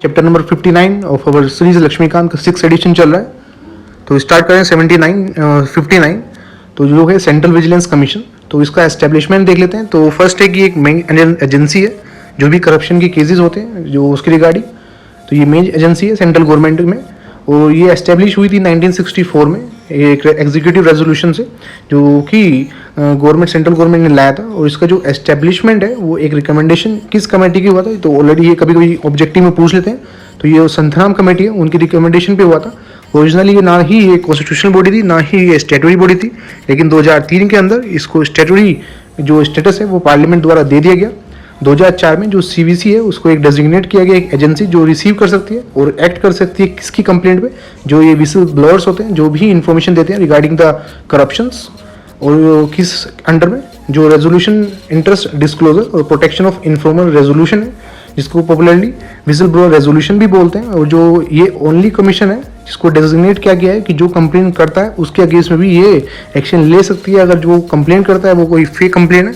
Chapter number 59 of our series Laxmikanth का 6th addition चल रहा है। तो स्टार्ट करें 59 तो जो है सेंट्रल विजिलेंस कमीशन। तो इसका एस्टेब्लिशमेंट देख लेते हैं। तो फर्स्ट है कि एक मेन एजेंसी है जो भी करप्शन के केसेस होते हैं जो उसके रिगार्डिंग, तो ये मेन एजेंसी है सेंट्रल गवर्नमेंट में, और ये एस्टेब्लिश हुई थी 1964 में एक एग्जीक्यूटिव रेजोल्यूशन से, जो कि गवर्नमेंट सेंट्रल गवर्नमेंट ने लाया था। और इसका जो एस्टेब्लिशमेंट है वो एक रिकमेंडेशन किस कमेटी की हुआ था, तो ऑलरेडी ये कभी कभी ऑब्जेक्टिव में पूछ लेते हैं। तो ये संथराम कमेटी है, उनकी रिकमेंडेशन पे हुआ था। ओरिजिनली ये ना ही ये कॉन्स्टिट्यूशनल बॉडी थी, ना ही ये स्टैट्यूटरी बॉडी थी, लेकिन 2003 के अंदर इसको स्टैट्यूटरी जो स्टेटस है वो पार्लियामेंट द्वारा दे दिया गया। 2004 में जो सीवीसी है उसको एक डेजिग्नेट किया गया, एक एजेंसी जो रिसीव कर सकती है और एक्ट कर सकती है किसकी कंप्लेंट पे, जो ये विसल ब्लोअर्स होते हैं जो भी इंफॉर्मेशन देते हैं रिगार्डिंग द करप्शंस, और किस अंडर में जो रेजोल्यूशन इंटरेस्ट डिस्क्लोजर और प्रोटेक्शन ऑफ इन्फॉर्मल रेजोल्यूशन है, जिसको पॉपुलरली विसल ब्लोअर रेजोल्यूशन भी बोलते हैं। और जो ये ओनली कमीशन है जिसको डेजिग्नेट किया गया है कि जो कंप्लेन करता है उसके अगेंस्ट में भी ये एक्शन ले सकती है अगर जो कंप्लेन करता है वो कोई फेक कंप्लेन है,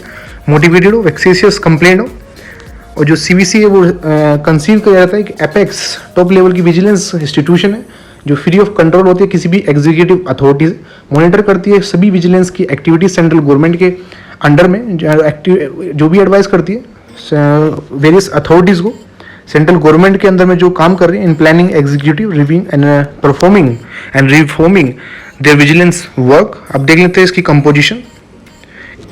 मोटिवेटेड हो, वेक्सेशियस कंप्लेंट हो। और जो सीवीसी है वो कंसीव किया जाता है कि एपेक्स टॉप लेवल की विजिलेंस इंस्टीट्यूशन है जो फ्री ऑफ कंट्रोल होती है किसी भी एग्जीक्यूटिव अथॉरिटी से, मॉनिटर करती है सभी विजिलेंस की एक्टिविटीज सेंट्रल गवर्नमेंट के अंडर में, जो भी एडवाइस करती है वेरियस अथॉरिटीज़ को सेंट्रल गवर्नमेंट के अंदर में जो काम कर रही है in planning, executive, reviewing and performing and reforming their vigilance work. अब देख लेते हैं इसकी कंपोजिशन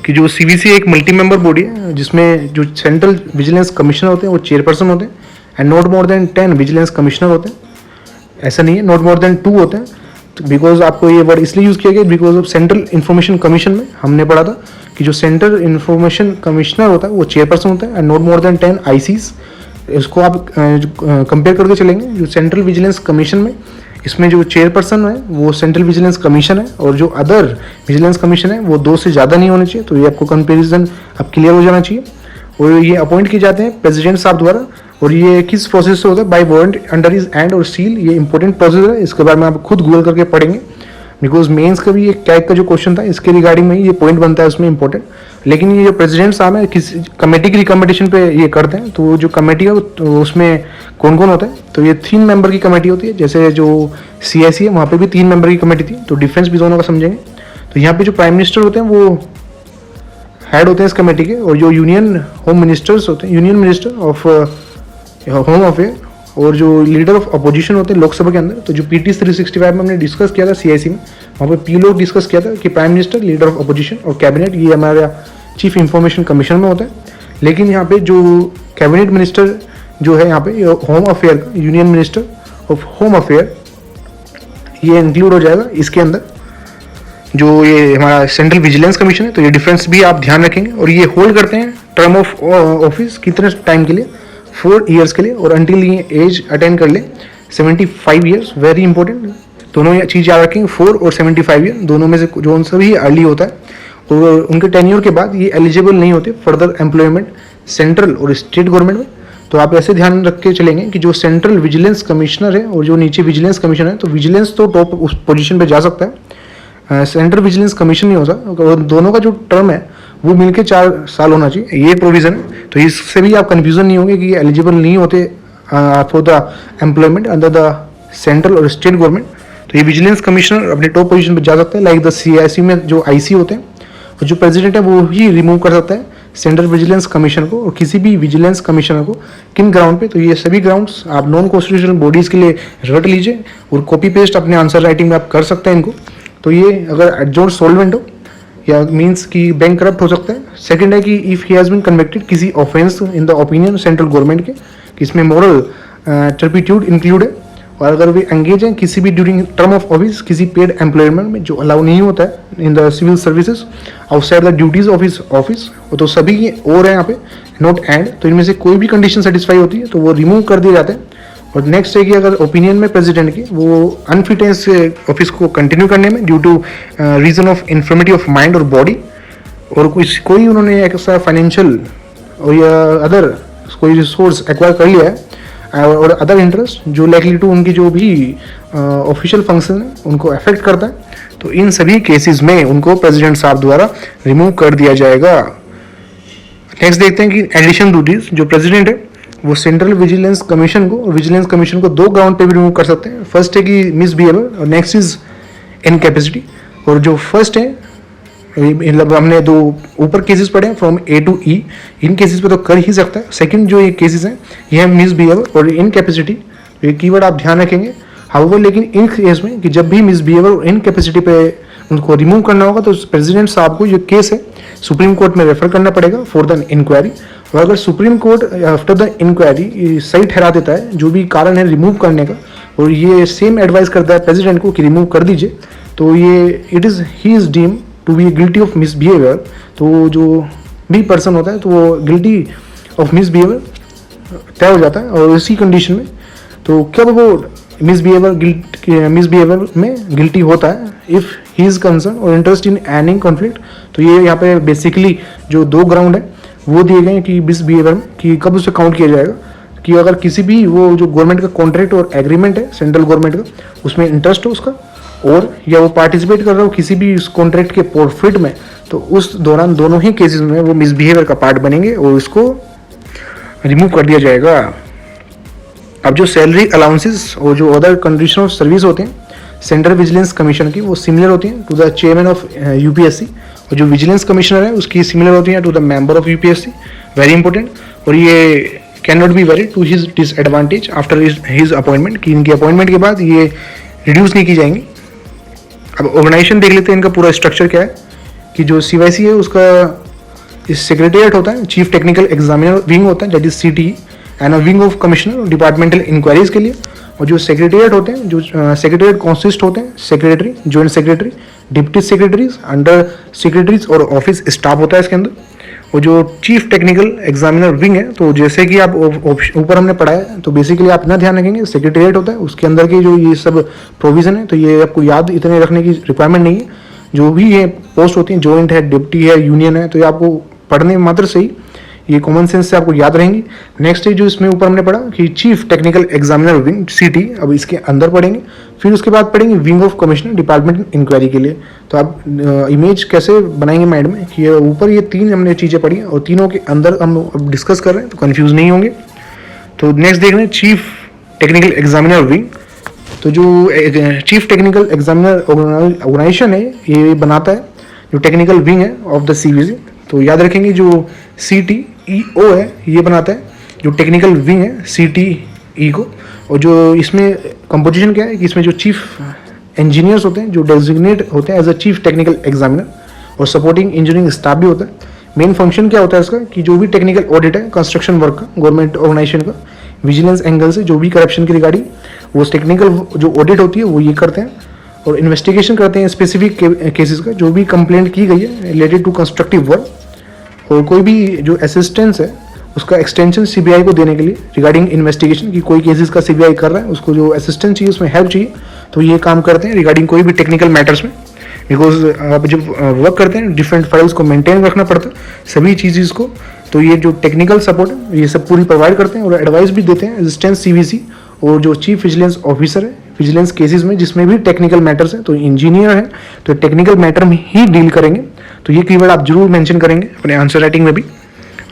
कि जो सीवीसी एक मल्टी मेंबर बॉडी है जिसमें जो सेंट्रल विजिलेंस कमिश्नर होते हैं वो चेयरपर्सन होते हैं, and not more than 10 vigilance commissioner होते हैं। ऐसा नहीं है, नॉट मोर देन 2 होते हैं, बिकॉज आपको ये वर्ड इसलिए यूज़ किया गया because of central information commission में हमने पढ़ा था कि जो सेंट्रल इंफॉर्मेशन कमिश्नर होता है वो चेयरपर्सन होता है, and not more than 10 ICs. इसको आप कंपेयर करके चलेंगे जो सेंट्रल विजिलेंस कमीशन में, इसमें जो चेयरपर्सन है वो सेंट्रल विजिलेंस कमीशन है, और जो अदर विजिलेंस कमीशन है वो 2 से ज़्यादा नहीं होने चाहिए। तो ये आपको कंपैरिजन अब क्लियर हो जाना चाहिए। और ये अपॉइंट किए जाते हैं प्रेसिडेंट साहब द्वारा, और ये किस प्रोसेस से होता है, by warrant under his hand और सील। ये इंपॉर्टेंट प्रोसेस है, इसके बारे में आप खुद गूगल करके पढ़ेंगे, बिकॉज मेंस का भी एक टाइप का जो क्वेश्चन था इसके रिगार्डिंग में ये पॉइंट बनता है उसमें इंपॉर्टेंट। लेकिन ये जो प्रेसिडेंट साहब है किसी कमेटी की रिकमेंडेशन पे ये करते हैं, तो जो कमेटी है तो उसमें कौन कौन होता है, तो ये 3 मेंबर की कमेटी होती है। जैसे जो CIC है वहाँ पे भी 3 मेंबर की कमेटी थी, तो डिफरेंस भी दोनों का समझेंगे। तो यहाँ पे जो प्राइम मिनिस्टर होते हैं वो हेड होते हैं इस कमेटी के, और जो यूनियन होम मिनिस्टर्स होते हैं, union minister of home affair, और जो लीडर ऑफ अपोजिशन होते हैं लोकसभा के अंदर। तो जो PT 365 में हमने डिस्कस किया था CIC में, वहाँ पे PLO डिस्कस किया था कि prime minister, leader of opposition और कैबिनेट ये हमारा चीफ इंफॉर्मेशन कमीशन में होता है। लेकिन यहाँ पे जो कैबिनेट मिनिस्टर जो है यहाँ पे होम अफेयर का, union minister of home affair, ये इंक्लूड हो जाएगा इसके अंदर जो ये हमारा सेंट्रल विजिलेंस कमीशन है। तो ये डिफरेंस भी आप ध्यान रखेंगे। और ये होल्ड करते हैं टर्म ऑफ ऑफिस कितने टाइम के लिए, 4 ईयर्स के लिए, और अंटिल ये एज अटेंड कर ले 75 ईयर्स। वेरी इंपॉर्टेंट, दोनों ये चीज़ याद रखेंगे, 4 और 75 ईयर दोनों में से जो सा भी अर्ली होता है, और उनके टेन्योर के बाद ये एलिजिबल नहीं होते फर्दर एम्प्लॉयमेंट सेंट्रल और स्टेट गवर्नमेंट में। तो आप ऐसे ध्यान रख के चलेंगे कि जो सेंट्रल विजिलेंस कमिश्नर है और जो नीचे विजिलेंस कमीशन है, तो विजिलेंस तो टॉप उस पोजीशन पे जा सकता है, सेंट्रल विजिलेंस कमीशन नहीं होता, और दोनों का जो टर्म है वो मिलके 4 साल होना चाहिए, ये प्रोविज़न है। तो इससे भी आप कन्फ्यूजन नहीं होंगे कि एलिजिबल नहीं होते for the employment under the central और स्टेट गवर्नमेंट। तो ये विजिलेंस कमिश्नर अपने टॉप पोजीशन पे जा सकते हैं, लाइक द CIC में जो IC होते हैं, और जो प्रेसिडेंट है वो ही रिमूव कर सकता है सेंट्रल विजिलेंस कमीशन को और किसी भी विजिलेंस कमिश्नर को। किन ग्राउंड पे, तो ये सभी ग्राउंड्स आप नॉन कॉन्स्टिट्यूशनल बॉडीज़ के लिए रट लीजिए, और कॉपी पेस्ट अपने आंसर राइटिंग में आप कर सकते हैं इनको। तो ये अगर एडजॉर्न सॉल्वेंट हो या मीन्स कि बैंक करप्ट हो सकता है। सेकंड है कि if he has been convicted किसी offence in the opinion central government के, कि इसमें मॉरल टर्पिट्यूड इंक्लूड है, और अगर वे एंगेज हैं किसी भी ड्यूरिंग टर्म ऑफ ऑफिस किसी पेड एम्प्लॉयमेंट में जो अलाउ नहीं होता है in the civil services outside the duties of his office, तो सभी और है यहाँ पे, नॉट एंड। तो इनमें से कोई भी कंडीशन सेटिस्फाई होती है तो वो रिमूव कर दिए जाते हैं। और नेक्स्ट है कि अगर ओपिनियन में प्रेसिडेंट की वो अनफिट है इस ऑफिस को कंटिन्यू करने में due to reason of infirmity of mind और बॉडी, और कोई उन्होंने ऐसा फाइनेंशियल और या अदर कोई रिसोर्स एक्वायर कर लिया है और अदर इंटरेस्ट जो लाइकली टू उनकी जो भी ऑफिशियल फंक्शन है उनको अफेक्ट करता है, तो इन सभी केसेस में उनको प्रेसिडेंट साहब द्वारा रिमूव कर दिया जाएगा। नेक्स्ट देखते हैं कि एडिशन ड्यूटीज जो प्रेसिडेंट है वो सेंट्रल विजिलेंस कमीशन को दो ग्राउंड पे भी रिमूव कर सकते हैं। फर्स्ट है कि मिसबिहेवियर और नेक्स्ट इज इनकैपेसिटी। और जो फर्स्ट है मतलब हमने दो ऊपर केसेस पढ़े हैं फ्रॉम ए टू ई, इन केसेस पे तो कर ही सकता है। सेकंड जो ये केसेस हैं ये है मिसबिहेवियर और इनकैपेसिटी। ये कीवर्ड आप ध्यान रखेंगे। हाउएवर लेकिन इन केस में कि जब भी मिसबिहेवियर और इनकैपेसिटी पे उनको रिमूव करना होगा तो प्रेसिडेंट साहब को ये केस है सुप्रीम कोर्ट में रेफर करना पड़ेगा फॉर द इंक्वायरी। और अगर Supreme Court after the inquiry सही ठहरा देता है जो भी कारण है रिमूव करने का, और ये सेम एडवाइस करता है प्रेसिडेंट को कि रिमूव कर दीजिए, तो ये he is deem to be guilty of misbehaviour. तो जो भी पर्सन होता है तो वो गिल्टी ऑफ मिसबिहेवियर तय हो जाता है। और इसी कंडीशन में तो कब वो मिसबिहेवियर में गिल्टी होता है, इफ़ ही इज़ कंसर्न और इंटरेस्ट इन एनी कॉन्फ्लिक्ट। तो ये यहाँ पे बेसिकली जो दो ग्राउंड है वो दिए गए हैं कि मिसबिहेवियर में कि कब उसे काउंट किया जाएगा, कि अगर किसी भी वो जो गवर्नमेंट का कॉन्ट्रैक्ट और एग्रीमेंट है सेंट्रल गवर्नमेंट का उसमें इंटरेस्ट हो उसका, और या वो पार्टिसिपेट कर रहा हो किसी भी उस कॉन्ट्रैक्ट के प्रॉफिट में, तो उस दौरान दोनों ही केसेस में वो मिसबिहेवियर का पार्ट बनेंगे और उसको रिमूव कर दिया जाएगा। अब जो सैलरी अलाउंसेस और जो अदर कंडीशन ऑफ सर्विस होते हैं सेंट्रल विजिलेंस कमीशन की, वो सिमिलर होती हैं to the chairman of UPSC, और जो विजिलेंस कमिश्नर है उसकी सिमिलर होती हैं to the member of UPSC. Very important. और ये can not be very to his disadvantage after his appointment, कि इनकी अपॉइंटमेंट के बाद ये रिड्यूस नहीं की जाएंगी। अब ऑर्गेनाइजेशन देख लेते हैं इनका पूरा स्ट्रक्चर क्या है, कि जो सीवाईसी है उसका सेक्रेटेरिएट होता है, चीफ टेक्निकल एग्जामिनर विंग होता है that is CTE, and a wing of commissioner departmental inquiries के लिए। और जो सेक्रेटेरिएट होते हैं, जो सेक्रेटेरिएट कॉन्सिस्ट होते हैं secretary, joint secretary, deputy secretaries, under secretaries और ऑफिस स्टाफ होता है इसके अंदर। और जो चीफ टेक्निकल एग्जामिनर विंग है, तो जैसे कि आप ऊपर हमने पढ़ा है, तो बेसिकली आप इतना ध्यान रखेंगे सेक्रेटेरिएट होता है, उसके अंदर के जो ये सब प्रोविजन है तो ये आपको याद इतने रखने की रिक्वायरमेंट नहीं है। जो भी ये पोस्ट होती हैं, जॉइंट है, डिप्टी है, यूनियन है, तो ये आपको पढ़ने मात्र से ही ये कॉमन सेंस से आपको याद रहेंगी। नेक्स्ट है जो इसमें ऊपर हमने पढ़ा कि चीफ टेक्निकल एग्जामिनर विंग सीटी, अब इसके अंदर पढ़ेंगे। फिर उसके बाद पढ़ेंगे wing of commissioner department inquiry के लिए। तो आप इमेज कैसे बनाएंगे माइंड में कि ऊपर ये तीन हमने चीज़ें पढ़ी और तीनों के अंदर हम अब डिस्कस कर रहे हैं तो कन्फ्यूज नहीं होंगे। तो नेक्स्ट देख रहे हैं चीफ टेक्निकल एग्जामिनर विंग। तो जो चीफ टेक्निकल एग्जामिनर ऑर्गेनाइजेशन है ये बनाता है जो टेक्निकल विंग है ऑफ द सीवीसी। तो याद रखेंगे जो CTEO है ये बनाता है जो टेक्निकल विंग है CTE को। और जो इसमें कंपोजिशन क्या है कि इसमें जो चीफ इंजीनियर्स होते हैं जो डेजिग्नेट होते हैं as a chief technical examiner, और सपोर्टिंग इंजीनियरिंग स्टाफ भी होता है। मेन फंक्शन क्या होता है इसका कि जो भी टेक्निकल ऑडिट है कंस्ट्रक्शन वर्क का गवर्नमेंट ऑर्गेनाइजेशन का, विजिलेंस एंगल से जो भी करप्शन की रिगार्डिंग वो टेक्निकल जो ऑडिट होती है वो ये करते हैं, और इन्वेस्टिगेशन करते हैं स्पेसिफिक केसेस का जो भी कंप्लेंट की गई है रिलेटेड टू कंस्ट्रक्टिव वर्क। और कोई भी जो असिस्टेंस है उसका एक्सटेंशन सीबीआई को देने के लिए रिगार्डिंग इन्वेस्टिगेशन, कि कोई केसेस का सीबीआई कर रहा है उसको जो असिस्टेंस चाहिए उसमें हेल्प चाहिए, तो ये काम करते हैं रिगार्डिंग कोई भी टेक्निकल मैटर्स में। बिकॉज आप जब वर्क करते हैं डिफरेंट फाइल्स को मेंटेन रखना पड़ता है सभी चीज़ को, तो ये जो टेक्निकल सपोर्ट है ये सब पूरी प्रोवाइड करते हैं और एडवाइस भी देते हैं असिस्टेंस सीवीसी। और जो चीफ विजिलेंस ऑफिसर है विजिलेंस केसेस में जिसमें भी टेक्निकल मैटर्स हैं, तो इंजीनियर है तो टेक्निकल मैटर में ही डील करेंगे। तो ये कीवर्ड आप जरूर मेंशन करेंगे अपने आंसर राइटिंग में भी।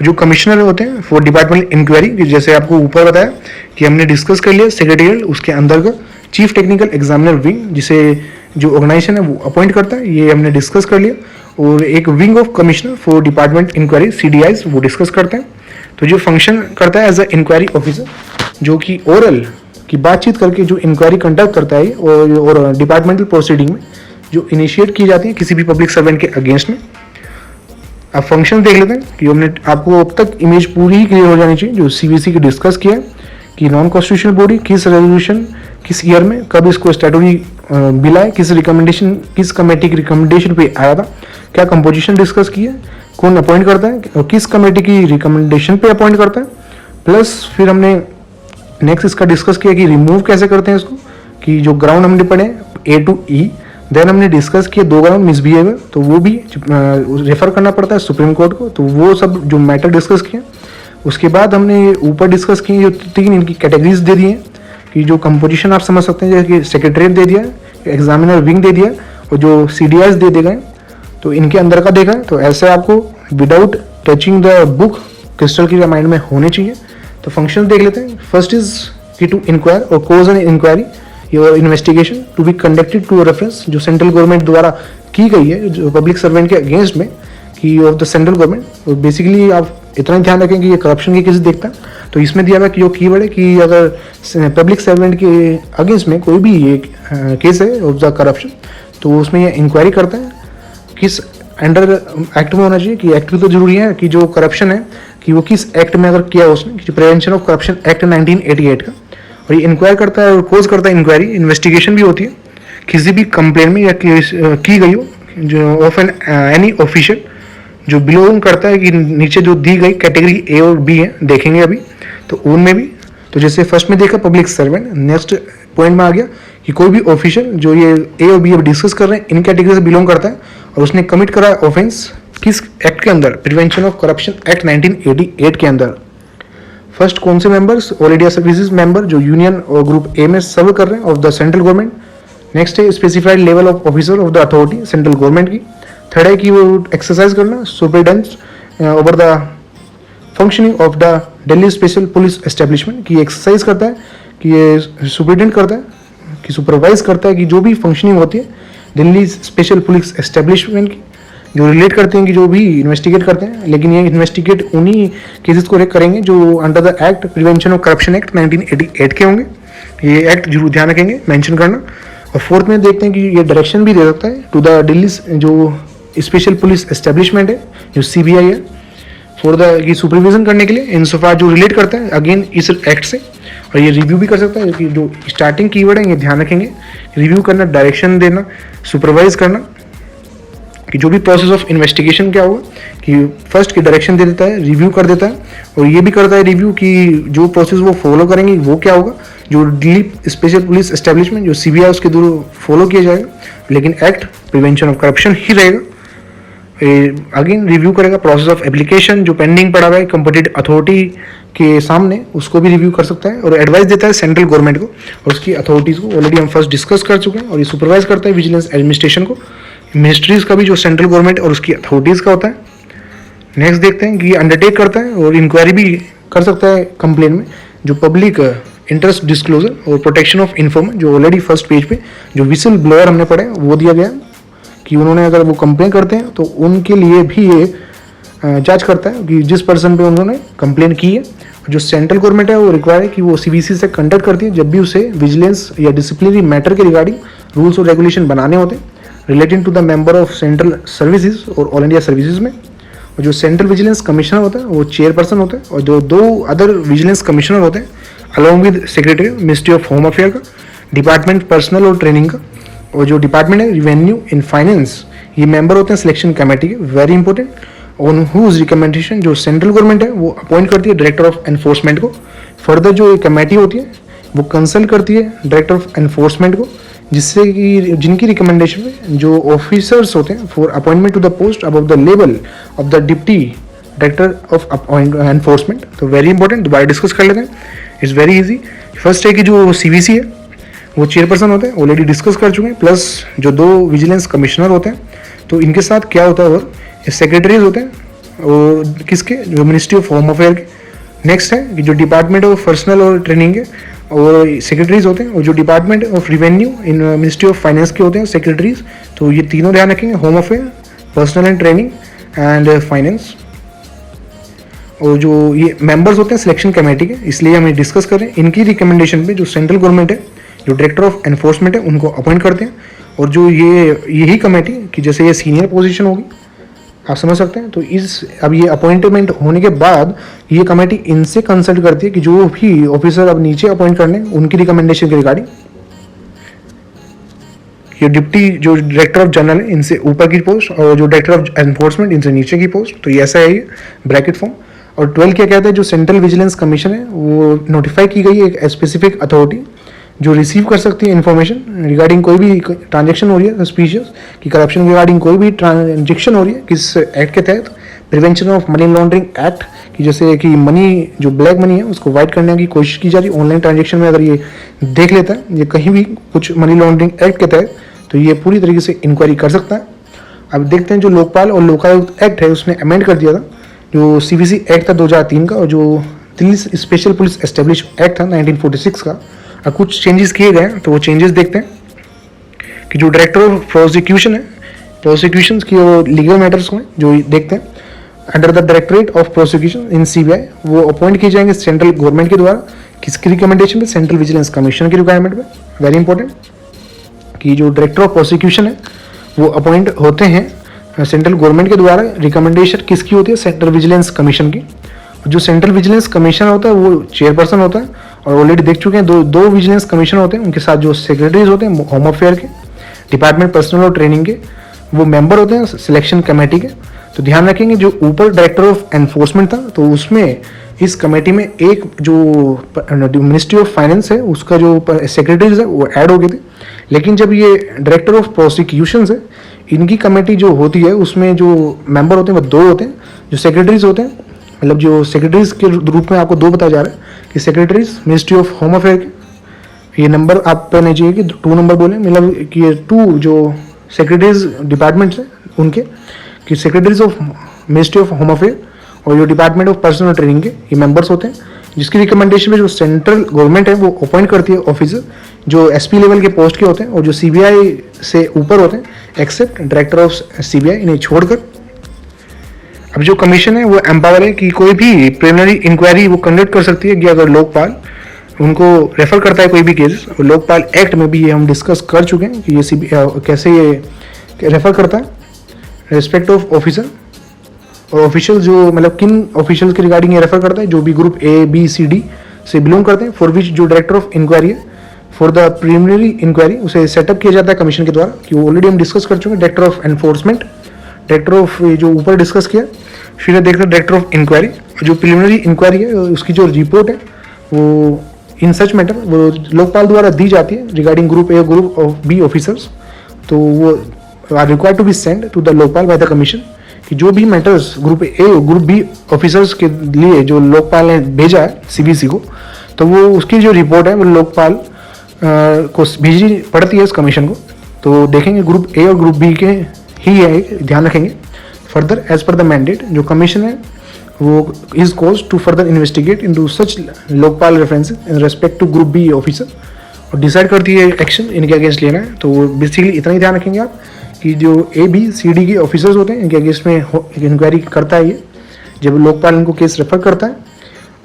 जो कमिश्नर होते हैं फॉर डिपार्टमेंट इंक्वायरी, जैसे आपको ऊपर बताया कि हमने डिस्कस कर लिया सेक्रेटेरियल, उसके अंदर का चीफ टेक्निकल एग्जामिनर विंग जिसे जो ऑर्गेनाइजेशन है वो अपॉइंट करता है, ये हमने डिस्कस कर लिया। और एक wing of commissioner for department inquiry CDIs वो डिस्कस करते हैं। तो जो फंक्शन करता है एज अ इंक्वायरी ऑफिसर, जो कि ओरल की बातचीत करके जो इंक्वायरी कंडक्ट करता है और डिपार्टमेंटल प्रोसीडिंग में जो इनिशिएट की जाती है किसी भी पब्लिक सर्वेंट के अगेंस्ट में। अब फंक्शन देख लेते हैं कि हमने आपको अब तक इमेज पूरी ही क्लियर हो जानी चाहिए जो CBC की डिस्कस किया है कि नॉन कॉन्स्टिट्यूशनल बॉडी किस रेजोल्यूशन किस ईयर में कब इसको स्टैट्यूटरी बिल आए, किस रिकमेंडेशन किस कमेटी की रिकमेंडेशन पे आया था, क्या कंपोजिशन डिस्कस की है, कौन अपॉइंट करता है और किस कमेटी की रिकमेंडेशन पे अपॉइंट करता है। प्लस फिर हमने नेक्स्ट इसका डिस्कस किया कि रिमूव कैसे करते हैं इसको, कि जो ग्राउंड हमने पढ़े A to E। देन हमने डिस्कस किया दो ग्राउंड मिसबिहेवियर, तो वो भी रेफर करना पड़ता है सुप्रीम कोर्ट को, तो वो सब जो मैटर डिस्कस किए। उसके बाद हमने ऊपर डिस्कस किए जो तीन इनकी कैटेगरीज दे दी हैं कि जो कंपोजिशन आप समझ सकते हैं जैसे कि सेक्रेटरीट दे दिया, एग्जामिनर विंग दे दिया और जो CDIs दे दिए गए, तो इनके अंदर का देखा है। तो ऐसे आपको without touching the book crystal की माइंड में होने चाहिए। तो फंक्शन देख लेते हैं. फर्स्ट इज कि to inquire or cause an inquiry or investigation to be conducted to reference जो सेंट्रल गवर्नमेंट द्वारा की गई है जो पब्लिक सर्वेंट के अगेंस्ट में कि of the central government. Basically आप इतना ध्यान रखें कि ये करप्शन की केस देखता है. तो इसमें दिया हुआ कि जो कीवर्ड है कि अगर पब्लिक सर्वेंट के अगेंस्ट में कोई भी ये केस है ऑफ द करप्शन तो उसमें ये इंक्वायरी करता है किस अंडर एक्ट में होना चाहिए कि एक्ट भी तो जरूरी है कि जो करप्शन है कि वो किस एक्ट में अगर किया उसने कि प्रिवेंशन ऑफ करप्शन एक्ट 1988 का. और ये इंक्वायर करता है और कोज करता है इंक्वायरी. इन्वेस्टिगेशन भी होती है किसी भी कंप्लेंट में या की गई हो जो ऑफ एन एनी ऑफिशियल जो बिलोंग करता है कि नीचे जो दी गई कैटेगरी ए और बी है देखेंगे अभी तो उनमें भी. तो जैसे फर्स्ट में देखा पब्लिक सर्वेंट, नेक्स्ट पॉइंट में आ गया कि कोई भी ऑफिशियल जो ये ए और बी अब डिस्कस कर रहे हैं इन कैटेगरी से बिलोंग करता है और उसने कमिट करा ऑफेंस किस एक्ट के अंदर, प्रिवेंशन ऑफ करप्शन एक्ट 1988 के अंदर. फर्स्ट कौन से members, all India services member जो यूनियन और ग्रुप ए में सर्व कर रहे हैं of the central government. Next है specified level of officer of the authority central government की. थर्ड है कि वो एक्सरसाइज करना superintendence over the functioning of the Delhi special police establishment की एक्सरसाइज करता है कि ये सुपरिटेंडेंट करता है कि सुपरवाइज करता है कि जो भी फंक्शनिंग होती है दिल्ली स्पेशल पुलिस एस्टेब्लिशमेंट की जो रिलेट करते हैं कि जो भी इन्वेस्टिगेट करते हैं. लेकिन ये इन्वेस्टिगेट उन्हीं केसेस को करेंगे जो under the act prevention of corruption act 1988 के होंगे. ये एक्ट जरूर ध्यान रखेंगे मेंशन करना. और फोर्थ में देखते हैं कि ये डायरेक्शन भी दे सकता है टू द दिल्ली जो स्पेशल पुलिस एस्टेब्लिशमेंट है जो CBI है फॉर द ये सुपरविजन करने के लिए इंसोफार जो रिलेट करता है अगेन इस एक्ट से. और ये रिव्यू भी कर सकता है कि जो स्टार्टिंग कीवर्ड है ये ध्यान रखेंगे. रिव्यू करना, डायरेक्शन देना, सुपरवाइज करना कि जो भी प्रोसेस ऑफ इन्वेस्टिगेशन क्या होगा कि फर्स्ट की डायरेक्शन दे देता है, रिव्यू कर देता है और ये भी करता है रिव्यू कि जो प्रोसेस वो फॉलो करेंगे वो क्या होगा जो दिल्ली स्पेशल पुलिस एस्टेब्लिशमेंट जो CBI उसके थ्रू फॉलो किया जाएगा. लेकिन एक्ट प्रिवेंशन ऑफ करप्शन ही रहेगा. अगेन रिव्यू करेगा प्रोसेस ऑफ एप्लीकेशन जो पेंडिंग पड़ा हुआ है कंपटीट अथॉरिटी के सामने उसको भी रिव्यू कर सकता है. और एडवाइस देता है सेंट्रल गवर्नमेंट को और उसकी अथॉरिटीज़ को. ऑलरेडी हम फर्स्ट डिस्कस कर चुके हैं. और ये सुपरवाइज करता है विजिलेंस एडमिनिस्ट्रेशन को, मिनिस्ट्रीज का भी जो सेंट्रल गवर्नमेंट और उसकी अथॉरिटीज़ का होता है. नेक्स्ट देखते हैं कि अंडरटेक करता है और इंक्वायरी भी कर सकता है कंप्लेन में जो पब्लिक इंटरेस्ट डिस्क्लोजर और प्रोटेक्शन ऑफ इन्फॉर्मेशन जो ऑलरेडी फर्स्ट पेज पे जो विसल ब्लोअर हमने पढ़े वो दिया गया कि उन्होंने अगर वो कंप्लेन करते हैं तो उनके लिए भी ये जांच करता है कि जिस पर्सन पे उन्होंने कंप्लेन की है. जो सेंट्रल गवर्नमेंट है वो रिक्वायर है कि वो CBC से कंडक्ट करती है जब भी उसे विजिलेंस या डिसिप्लिनरी मैटर के रिगार्डिंग रूल्स और रेगुलेशन बनाने होते हैं relating to the member of central services और ऑल इंडिया सर्विसेज में. और जो सेंट्रल विजिलेंस कमिश्नर होता है वो चेयरपर्सन होता है और जो 2 अदर विजिलेंस कमिश्नर होते हैं along with secretary ministry of home affair का, डिपार्टमेंट पर्सनल और ट्रेनिंग का. और जो डिपार्टमेंट है रेवेन्यू इन फाइनेंस ये मेंबर होते हैं सिलेक्शन कमेटी के, very important. On whose recommendation जो सेंट्रल गवर्नमेंट है वो अपॉइंट करती है डायरेक्टर ऑफ एनफोर्समेंट को. फर्दर जो कमेटी होती है वो कंसल्ट करती है डायरेक्टर ऑफ एनफोर्समेंट को जिससे कि जिनकी रिकमेंडेशन में जो ऑफिसर्स होते हैं for appointment to the post above the level of the deputy director of enforcement. तो वेरी इंपॉर्टेंट, दोबारा डिस्कस कर लेते हैं. It's very easy. फर्स्ट है कि जो CBC है वो चेयरपर्सन होते हैं, ऑलरेडी डिस्कस कर चुके हैं. प्लस जो 2 विजिलेंस कमिश्नर होते हैं तो इनके साथ क्या होता है और सेक्रेटरीज होते हैं और किसके जो मिनिस्ट्री ऑफ होम अफेयर के. नेक्स्ट है कि जो डिपार्टमेंट ऑफ पर्सनल और ट्रेनिंग है और सेक्रेटरीज होते हैं और जो department of revenue in ministry of finance के होते हैं सेक्रेटरीज. तो ये तीनों ध्यान रखेंगे, home affair, personal and training and finance. और जो ये मेंबर्स होते हैं सिलेक्शन कमेटी के, इसलिए हम डिस्कस करें. इनकी रिकमेंडेशन पे जो सेंट्रल गवर्नमेंट है जो डायरेक्टर ऑफ एनफोर्समेंट है उनको अपॉइंट करते हैं. और जो यही कमेटी कि जैसे ये सीनियर पोजीशन होगी आप समझ सकते हैं. तो अब ये अपॉइंटमेंट होने के बाद ये कमेटी इनसे कंसल्ट करती है कि जो भी ऑफिसर अब नीचे अपॉइंट करने उनकी रिकमेंडेशन के रिगार्डिंग ये डिप्टी जो डायरेक्टर ऑफ जनरल है इनसे ऊपर की पोस्ट और जो डायरेक्टर ऑफ एनफोर्समेंट इनसे नीचे की पोस्ट. तो ये ऐसा है ये ब्रैकेट फॉर्म. और 12 क्या कहते हैं जो सेंट्रल विजिलेंस कमीशन है वो नोटिफाई की गई है एक स्पेसिफिक अथॉरिटी जो रिसीव कर सकती है इन्फॉर्मेशन रिगार्डिंग कोई भी ट्रांजेक्शन हो रही है सस्पिशियस कि करप्शन रिगार्डिंग कोई भी ट्रांजेक्शन हो रही है किस एक्ट के तहत, prevention of money laundering act कि जैसे कि मनी जो ब्लैक मनी है उसको वाइट करने की कोशिश की जा रही है ऑनलाइन ट्रांजेक्शन में. अगर ये देख लेता है ये कहीं भी कुछ मनी लॉन्ड्रिंग एक्ट के तहत तो ये पूरी तरीके से इंक्वायरी कर सकता है. अब देखते हैं जो लोकपाल और लोकायुक्त एक्ट है उसने अमेंड कर दिया था जो CBC एक्ट था 2003 का और जो Delhi special police establish act था 1946 का, अब कुछ चेंजेस किए गए हैं, तो वो चेंजेस देखते हैं कि जो डायरेक्टर ऑफ प्रोसिक्यूशन है, प्रोसिक्यूशन की वो लीगल मैटर्स में जो देखते हैं under the directorate of prosecution in CBI, वो अपॉइंट किए जाएंगे सेंट्रल गवर्नमेंट के द्वारा। किसकी रिकमेंडेशन पे? सेंट्रल विजिलेंस कमीशन की रिक्वायरमेंट पे। वेरी इंपॉर्टेंट कि जो डायरेक्टर ऑफ प्रोसिक्यूशन है वो अपॉइंट होते हैं सेंट्रल गवर्नमेंट के द्वारा। रिकमेंडेशन किसकी होती है? सेंट्रल विजिलेंस कमीशन की। जो सेंट्रल विजिलेंस कमीशन होता है वो चेयरपर्सन होता है, और ऑलरेडी देख चुके हैं दो विजिलेंस कमीशन होते हैं, उनके साथ जो सेक्रेटरीज होते हैं होम अफेयर के, डिपार्टमेंट पर्सनल और ट्रेनिंग के, वो मेंबर होते हैं सिलेक्शन कमेटी के। तो ध्यान रखेंगे जो ऊपर डायरेक्टर ऑफ एनफोर्समेंट था, तो उसमें इस कमेटी में एक जो मिनिस्ट्री ऑफ फाइनेंस है उसका जो सेक्रेटरीज है वो ऐड हो गए थे। लेकिन जब ये डायरेक्टर ऑफ प्रोसिक्यूशन है, इनकी कमेटी जो होती है उसमें जो मेंबर होते हैं वो 2 होते हैं। जो सेक्रेटरीज होते हैं, मतलब जो सेक्रेटरीज के रूप में आपको 2 बताया जा रहा है कि secretaries ministry of home affair के, ये नंबर आप पे नहीं चाहिए कि 2 नंबर बोले, मतलब कि ये 2 जो सेक्रेटरीज डिपार्टमेंट्स हैं उनके, कि secretaries of ministry of home affair और जो डिपार्टमेंट ऑफ पर्सनल ट्रेनिंग के ये मेंबर्स होते हैं, जिसकी रिकमेंडेशन में जो सेंट्रल गवर्नमेंट है वो अपॉइंट करती है ऑफिसर जो एसपी लेवल के पोस्ट के होते हैं और जो सीबीआई से ऊपर होते हैं, एक्सेप्ट डायरेक्टर ऑफ सीबीआई, इन्हें छोड़कर। अब जो कमीशन है वो एम्पावर है कि कोई भी प्रिलिमिनरी इंक्वायरी वो कंडक्ट कर सकती है कि अगर लोकपाल उनको रेफर करता है कोई भी केस। लोकपाल एक्ट में भी ये हम डिस्कस कर चुके हैं कि ये कैसे ये रेफर करता है रिस्पेक्ट ऑफ ऑफिसर और ऑफिशियल, जो मतलब किन ऑफिशियल्स के रिगार्डिंग ये रेफर करता है, जो भी group A B C D से बिलोंग करते हैं, फॉर विच जो डायरेक्टर ऑफ इंक्वायरी है फॉर द प्रिलिमिनरी इंक्वायरी उसे सेटअप किया जाता है कमीशन के द्वारा, कि वो ऑलरेडी हम डिस्कस कर चुके हैं। Director of enforcement, director of जो ऊपर डिस्कस किया, फिर देखते हैं डायरेक्टर ऑफ इंक्वायरी। जो प्रिलिमिनरी इंक्वायरी है उसकी जो रिपोर्ट है वो इन सच मैटर वो लोकपाल द्वारा दी जाती है रिगार्डिंग ग्रुप ए और ग्रुप ऑफ बी ऑफिसर्स, तो वो are required to be send to the Lokpal by the commission, कि जो भी मैटर्स ग्रुप ए और ग्रुप बी ऑफिसर्स के लिए जो लोकपाल ने भेजा है सीबीसी को, तो वो उसकी जो रिपोर्ट है वो लोकपाल को भेजनी पड़ती है इस कमीशन को। तो देखेंगे ग्रुप ए और ग्रुप बी के ही है, ध्यान रखेंगे। Further as per the mandate जो कमीशन है वो is cause to further investigate into such Lokpal references in respect to group B officer और डिसाइड करती है एक्शन इनके अगेंस्ट लेना है। तो बेसिकली इतना ही ध्यान रखेंगे आप कि जो ए बी सी डी के ऑफिसर्स होते हैं इनके अगेंस्ट में इंक्वायरी करता है ये, जब लोकपाल इनको केस रेफर करता है,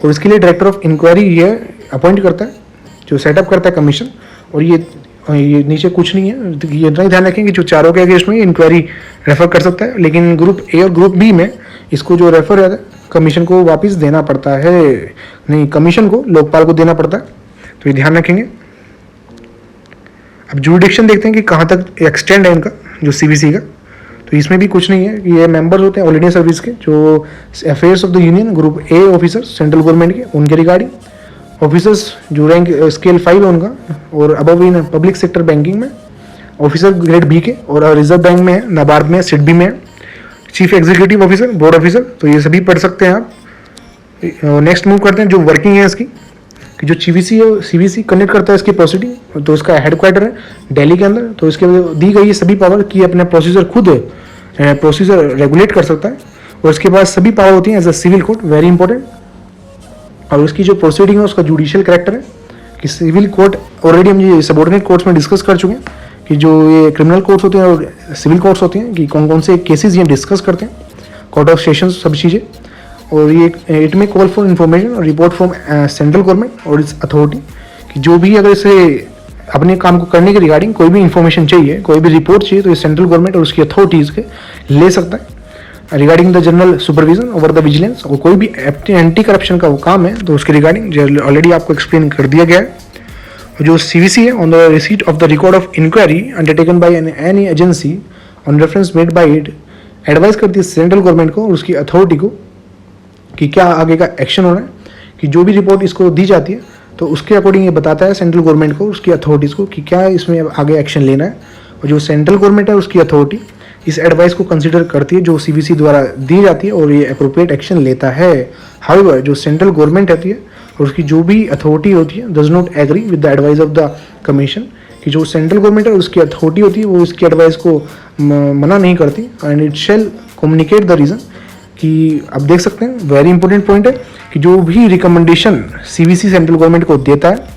और इसके लिए डायरेक्टर ऑफ इंक्वायरी ये अपॉइंट करता है जो सेटअप करता है कमीशन। और ये नीचे कुछ नहीं है, ये इतना ही ध्यान रखें कि जो चारों के अगेंस्ट में इंक्वायरी रेफर कर सकता है, लेकिन ग्रुप ए और ग्रुप बी में इसको जो रेफर है कमीशन को वापस देना पड़ता है, नहीं कमीशन को लोकपाल को देना पड़ता है, तो ये ध्यान रखेंगे। अब जुरिडिक्शन देखते हैं कि कहाँ तक एक्सटेंड है इनका जो सीबीसी का, तो इसमें भी कुछ नहीं है कि ये मेंबर्स होते हैं ऑल इंडिया सर्विस के, जो affairs of the union group A officers central government के, उनके रिगार्डिंग ऑफिसर्स जो रैंक स्केल 5 है उनका, और above in public sector banking में ऑफिसर ग्रेड बी के, और रिजर्व बैंक में है, नाबार्ड में, सिडबी में, chief executive officer, board officer, तो ये सभी पढ़ सकते हैं आप। नेक्स्ट मूव करते हैं जो वर्किंग है इसकी, कि जो सीबीसी है सीबीसी कंडक्ट करता है इसकी प्रोसीडिंग, तो इसका हेडक्वार्टर है दिल्ली के अंदर, तो इसके दी गई ये सभी पावर की अपने प्रोसीजर खुद प्रोसीजर रेगुलेट कर सकता है, और इसके पास सभी पावर होती हैं as a civil court, very important. और उसकी जो प्रोसीडिंग है उसका जुडिशियल कैरेक्टर है, कि सिविल कोर्ट ऑलरेडी हम ये सबऑर्डिनेट कोर्ट्स में डिस्कस कर चुके हैं कि जो ये क्रिमिनल कोर्ट्स होते हैं और सिविल कोर्ट्स होते हैं कि कौन कौन से केसेस ये डिस्कस करते हैं, कोर्ट ऑफ सेशन सब चीज़ें। और ये इट में कॉल फॉर इन्फॉर्मेशन और रिपोर्ट फ्रॉम सेंट्रल गवर्नमेंट और इट्स अथॉरिटी, कि जो भी अगर इसे अपने काम को करने के रिगार्डिंग कोई भी इन्फॉर्मेशन चाहिए, कोई भी रिपोर्ट चाहिए, तो ये सेंट्रल गवर्नमेंट और उसकी अथॉरिटीज़ के ले सकता है regarding the general supervision over the vigilance. और कोई भी एंटी करप्शन का वो काम है तो उसके रिगार्डिंग ऑलरेडी आपको एक्सप्लेन कर दिया गया है। जो सीवीसी है on the receipt of the record of inquiry undertaken by any agency on reference made by it, advise करती है सेंट्रल गवर्नमेंट को और उसकी अथॉरिटी को कि क्या आगे का एक्शन होना है, कि जो भी रिपोर्ट इसको दी जाती है तो उसके अकॉर्डिंग ये बताता है सेंट्रल गवर्नमेंट को, उसकी अथॉरिटीज़ को, कि क्या इसमें आगे एक्शन लेना है। और जो सेंट्रल गवर्नमेंट है उसकी अथॉरिटी इस एडवाइस को कंसीडर करती है जो सीबीसी द्वारा दी जाती है और ये अप्रोप्रिएट एक्शन लेता है। हाउएवर जो सेंट्रल गवर्नमेंट रहती है और उसकी जो भी अथॉरिटी होती है does not agree with the advice of the commission, कि जो सेंट्रल गवर्नमेंट है उसकी अथॉरिटी होती है वो उसकी एडवाइस को मना नहीं करती, and it shall communicate the reason, कि आप देख सकते हैं वेरी इंपॉर्टेंट पॉइंट है कि जो भी रिकमेंडेशन सीवीसी सेंट्रल गवर्नमेंट को देता है,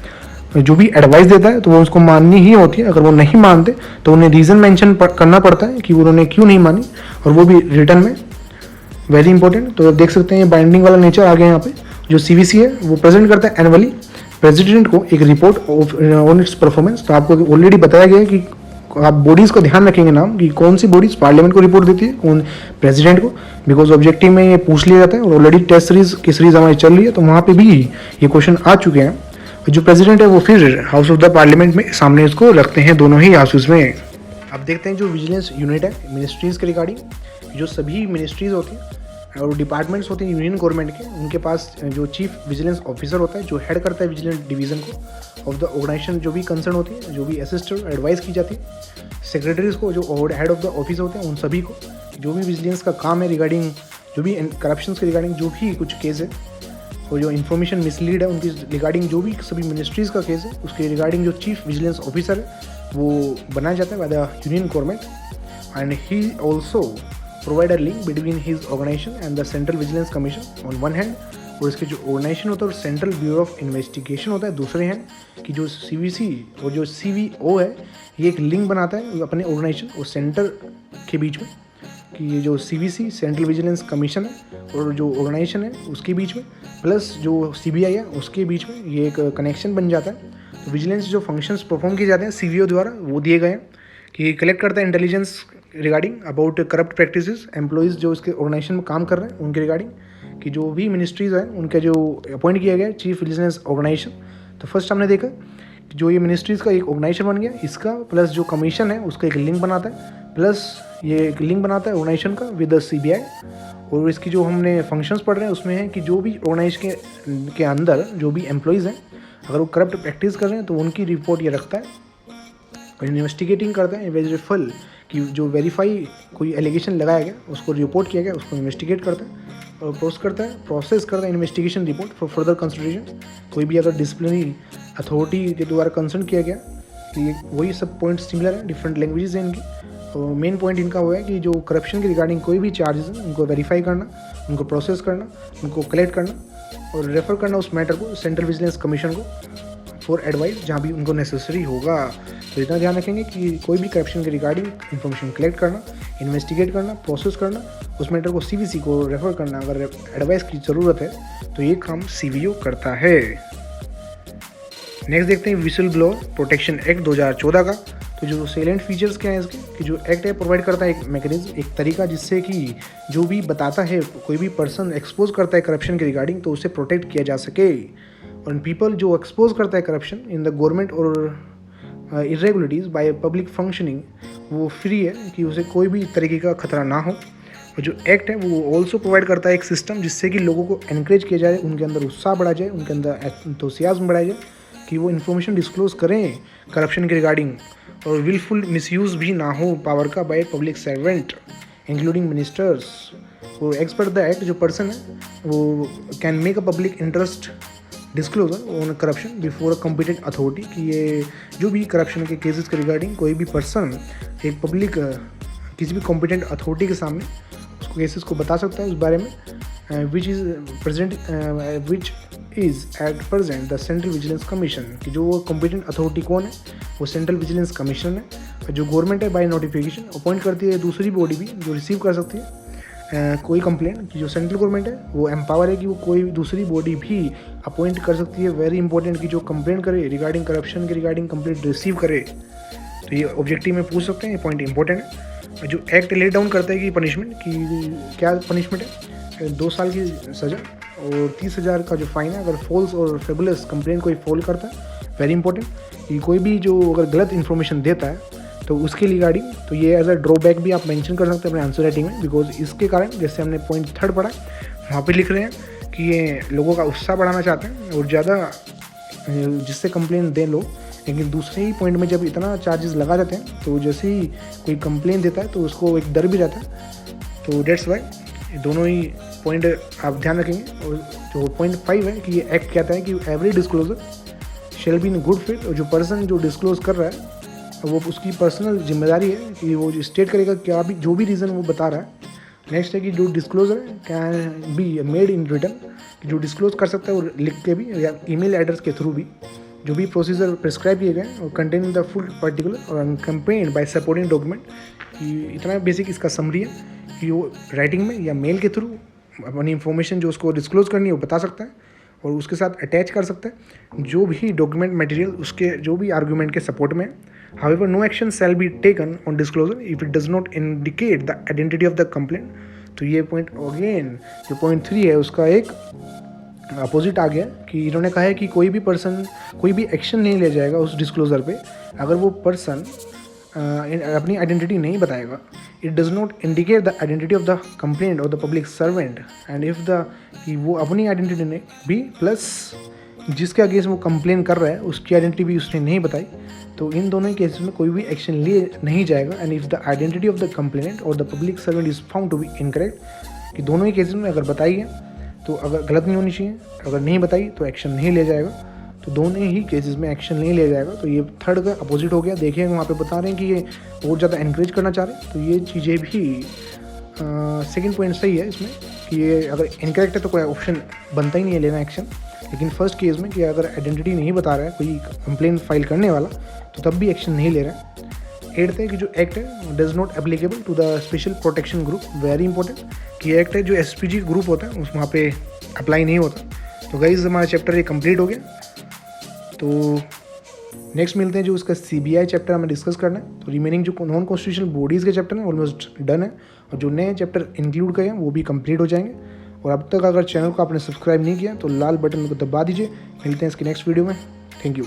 जो भी एडवाइस देता है, तो वो उसको माननी ही होती है। अगर वो नहीं मानते तो उन्हें रीज़न मेंशन करना पड़ता है कि उन्होंने क्यों नहीं मानी, और वो भी रिटर्न में। Very important. तो आप देख सकते हैं ये बाइंडिंग वाला नेचर आ गया यहाँ पे। जो सीवीसी है वो प्रेजेंट करता है एनुअली प्रेसिडेंट को एक रिपोर्ट ऑन इट्स परफॉर्मेंस। तो आपको ऑलरेडी बताया गया है कि आप बॉडीज़ को ध्यान रखेंगे नाम कि कौन सी बॉडीज़ पार्लियामेंट को रिपोर्ट देती है, कौन प्रेसिडेंट को, बिकॉज ऑब्जेक्टिव में ये पूछ लिया जाता है। और ऑलरेडी टेस्ट सीरीज की सीरीज हमारी चल रही है, तो वहाँ पे भी ये क्वेश्चन आ चुके हैं। जो प्रेसिडेंट है वो फिर हाउस ऑफ द पार्लियामेंट में सामने इसको रखते हैं, दोनों ही हाउसेज में। अब देखते हैं जो विजिलेंस यूनिट है मिनिस्ट्रीज के रिगार्डिंग, जो सभी मिनिस्ट्रीज होती हैं और डिपार्टमेंट्स होते हैं यूनियन गवर्नमेंट के, उनके पास जो चीफ विजिलेंस ऑफिसर होता है, जो हेड करता है विजिलेंस डिवीजन को ऑफ द ऑर्गेनाइजेशन, जो भी कंसर्न होती है, जो भी असिस्ट और एडवाइस की जाती है, सेक्रेटरीज को, जो हेड ऑफ द ऑफिस होते हैं, उन सभी को, जो भी विजिलेंस का काम है रिगार्डिंग, जो भी करप्शन के रिगार्डिंग जो भी कुछ केस है, और जो इन्फॉर्मेशन मिसलीड है उनकी रिगार्डिंग, जो भी सभी मिनिस्ट्रीज़ का केस है उसके रिगार्डिंग जो चीफ विजिलेंस ऑफिसर है वो बनाया जाता है by the union government. And he also provide a link between his organisation and the central vigilance commission on one hand, और इसके जो ऑर्गेनाइजेशन होता है और सेंट्रल ब्यूरो ऑफ इन्वेस्टिगेशन होता है दूसरे हैंड, कि जो सीवीसी और जो सीवीओ है ये एक लिंक बनाता है अपने ऑर्गेनाइजेशन और सेंटर के बीच में, कि ये जो सीवीसी सेंट्रल विजिलेंस कमीशन है और जो ऑर्गेनाइजेशन है उसके बीच में, प्लस जो सीबीआई है उसके बीच में ये एक कनेक्शन बन जाता है। तो विजिलेंस जो फंक्शंस परफॉर्म किए जाते हैं सीवीओ द्वारा वो दिए गए हैं, कि कलेक्ट करता है intelligence regarding about corrupt practices, employees जो इसके ऑर्गेनाइजेशन में काम कर रहे हैं उनके रिगार्डिंग, कि जो भी मिनिस्ट्रीज़ हैं उनके जो अपॉइंट किया गया है चीफ विजिलेंस ऑर्गेनाइजेशन। तो फर्स्ट हमने देखा कि जो ये मिनिस्ट्रीज़ का एक ऑर्गेनाइजेशन बन गया, इसका प्लस जो कमीशन है उसका एक लिंक बनाता है, प्लस ये एक लिंक बनाता है ऑर्गेनाइजेशन का विद द सीबीआई। और इसकी जो हमने फंक्शंस पढ़ रहे हैं उसमें है कि जो भी ऑर्गेनाइजेशन के अंदर जो भी एम्प्लॉइज़ हैं अगर वो करप्ट प्रैक्टिस कर रहे हैं तो उनकी रिपोर्ट ये रखता है, और इन्वेस्टिगेटिंग करता है वेरीफाई, कि जो वेरीफाई कोई एलिगेशन लगाया गया उसको रिपोर्ट किया गया उसको इन्वेस्टिगेट करता है और प्रोसेस करता है investigation report for further consideration. कोई भी अगर डिसिप्लिनरी अथॉरिटी के द्वारा कंसर्न किया गया, कि वही सब पॉइंट सिमिलर है, डिफरेंट लैंग्वेजेस हैं इनकी, और मेन पॉइंट इनका वो है कि जो करप्शन के रिगार्डिंग कोई भी चार्जेस हैं उनको वेरीफाई करना, उनको प्रोसेस करना, उनको कलेक्ट करना और रेफ़र करना उस मैटर को सेंट्रल विजिलेंस कमीशन को फॉर एडवाइस जहाँ भी उनको नेसेसरी होगा। तो इतना ध्यान रखेंगे कि कोई भी करप्शन के रिगार्डिंग इन्फॉर्मेशन कलेक्ट करना, इन्वेस्टिगेट करना, प्रोसेस करना, उस मैटर को सीवीसी को रेफ़र करना, अगर एडवाइस की ज़रूरत है तो ये काम सीवीओ करता है। नेक्स्ट देखते हैं विसल ब्लोअर प्रोटेक्शन एक्ट 2014 का। तो जो सेलेंट फीचर्स क्या हैं इसके, कि जो एक्ट है प्रोवाइड करता है एक मैकेनिज्म, एक तरीका जिससे कि जो भी बताता है, कोई भी पर्सन एक्सपोज करता है करप्शन के रिगार्डिंग तो उसे प्रोटेक्ट किया जा सके। और पीपल जो एक्सपोज करता है करप्शन इन द गवर्नमेंट और इरेगुलरिटीज़ बाय पब्लिक फंक्शनिंग, वो फ्री है कि उसे कोई भी तरीके का खतरा ना हो। और जो एक्ट है वो ऑल्सो प्रोवाइड करता है एक सिस्टम जिससे कि लोगों को एनकरेज किया जाए, उनके अंदर उत्साह बढ़ा जाए, उनके अंदर एंथुसियाज्म बढ़ाया जाए कि वो इन्फॉर्मेशन डिस्क्लोज करें करप्शन के रिगार्डिंग, और विलफुल मिसयूज़ भी ना हो पावर का by public servant including ministers. वो एक्सपर्ट द एक्ट जो पर्सन है वो can make a public interest disclosure on corruption before a competent authority, कि ये जो भी करप्शन के केसेस के रिगार्डिंग कोई भी पर्सन एक पब्लिक किसी भी कॉम्पिटेंट अथॉरिटी के सामने उसको केसेस को बता सकता है उस बारे में, which is at present the central vigilance commission, कि जो वो कॉम्पिटेंट अथॉरिटी कौन है, वो सेंट्रल विजिलेंस कमीशन है। जो गवर्नमेंट है बाय नोटिफिकेशन अपॉइंट करती है दूसरी बॉडी भी जो रिसीव कर सकती है कोई कंप्लेंट, कि जो सेंट्रल गवर्नमेंट है वो एम्पावर है कि वो कोई दूसरी बॉडी भी अपॉइंट कर सकती है, वेरी इंपॉर्टेंट, कि जो कंप्लेंट करे रिगार्डिंग करप्शन के रिगार्डिंग कंप्लेंट रिसीव करे। तो ये ऑब्जेक्टिव में पूछ सकते हैं, ये पॉइंट इंपॉर्टेंट है। जो एक्ट ले डाउन करता है कि पनिशमेंट की क्या पनिशमेंट है, 2 साल की सज़ा और 30,000 का जो फाइन है अगर फॉल्स और फेबुलस कंप्लेंट कोई फॉल करता है। वेरी इंपॉर्टेंट कि कोई भी जो अगर गलत इन्फॉर्मेशन देता है तो उसके रिगार्डिंग, तो ये एज अ ड्रॉबैक भी आप मेंशन कर सकते हैं अपने आंसर राइटिंग में, बिकॉज इसके कारण जैसे हमने पॉइंट 3 पढ़ा वहाँ पे लिख रहे हैं कि ये लोगों का उत्साह बढ़ाना चाहते हैं और ज़्यादा जिससे कंप्लेन दें लोग, लेकिन दूसरे ही पॉइंट में जब इतना चार्जेस लगा देते हैं तो जैसे ही कोई कंप्लेन देता है तो उसको एक डर भी रहता है। तो डेट्स वाई दोनों ही पॉइंट आप ध्यान रखेंगे। और जो पॉइंट 5 है कि ये एक्ट कहता है कि every disclosure shall be in good faith, और जो पर्सन जो डिस्क्लोज कर रहा है वो उसकी पर्सनल जिम्मेदारी है कि वो स्टेट करेगा क्या भी जो भी रीज़न वो बता रहा है, नेक्स्ट है कि जो disclosure can be made in return, जो डिस्क्लोज कर सकता है वो लिख के भी या ईमेल एड्रेस के थ्रू भी जो भी प्रोसीजर प्रिस्क्राइब किए गए और कंटेन द फुल पर्टिकुलर और कंपेन्ड बाय सपोर्टिंग डॉक्यूमेंट। कि इतना बेसिक इसका समरी है कि वो राइटिंग में या मेल के थ्रू अपनी इंफॉर्मेशन जो उसको डिस्क्लोज करनी है वो बता सकता है और उसके साथ अटैच कर सकता है जो भी डॉक्यूमेंट मटेरियल उसके जो भी आर्गूमेंट के सपोर्ट में। However no action shall be taken on disclosure if it does not indicate the identity of the complaint. तो ये पॉइंट अगेन जो पॉइंट 3 है उसका एक अपोजिट आ गया कि इन्होंने कहा है कि कोई भी पर्सन कोई भी एक्शन नहीं लिया जाएगा उस डिस्क्लोजर पे अगर वो पर्सन अपनी आइडेंटिटी नहीं बताएगा। It does not indicate the identity of the complaint और the public servant and if the कि वो अपनी आइडेंटिटी ने भी प्लस जिसके अगेंस्ट वो कंप्लेन कर रहा है उसकी आइडेंटिटी भी उसने नहीं बताई तो इन दोनों केसेस में कोई भी एक्शन लिए नहीं जाएगा। And if the identity of the complainant और the public servant is found to be incorrect कि दोनों ही केसेस में अगर बताई है तो अगर गलत नहीं होनी चाहिए, अगर नहीं बताई तो एक्शन नहीं लिया जाएगा। तो दोनों ही केसेस में एक्शन नहीं लिया जाएगा। तो ये थर्ड का अपोजिट हो गया। देखिए वहाँ पे बता रहे हैं कि ये बहुत ज़्यादा इनक्रेज करना चाह रहे हैं तो ये चीज़ें भी सेकंड पॉइंट सही है इसमें कि ये अगर इनकरेक्ट है तो कोई ऑप्शन बनता ही नहीं है लेना एक्शन। लेकिन फर्स्ट केस में कि अगर आइडेंटिटी नहीं बता रहा है कोई कंप्लेन फाइल करने वाला तो तब भी एक्शन नहीं ले रहा है। एट्थ है कि जो एक्ट है does not applicable to the special protection group. Very important कि एक्ट है जो एसपीजी ग्रुप होता है उस वहाँ पे अप्लाई नहीं होता। तो गाइस हमारा चैप्टर ये कंप्लीट हो गया। तो नेक्स्ट मिलते हैं जो उसका सीबीआई चैप्टर हमें डिस्कस करना है। तो रिमेनिंग जो नॉन कॉन्स्टिट्यूशनल बॉडीज़ के चैप्टर हैं ऑलमोस्ट डन है और जो नए चैप्टर इंक्लूड किए हैं वो भी कंप्लीट हो जाएंगे। और अब तक अगर चैनल को आपने सब्सक्राइब नहीं किया तो लाल बटन को दबा दीजिए। मिलते हैं इसके नेक्स्ट वीडियो में। Thank you.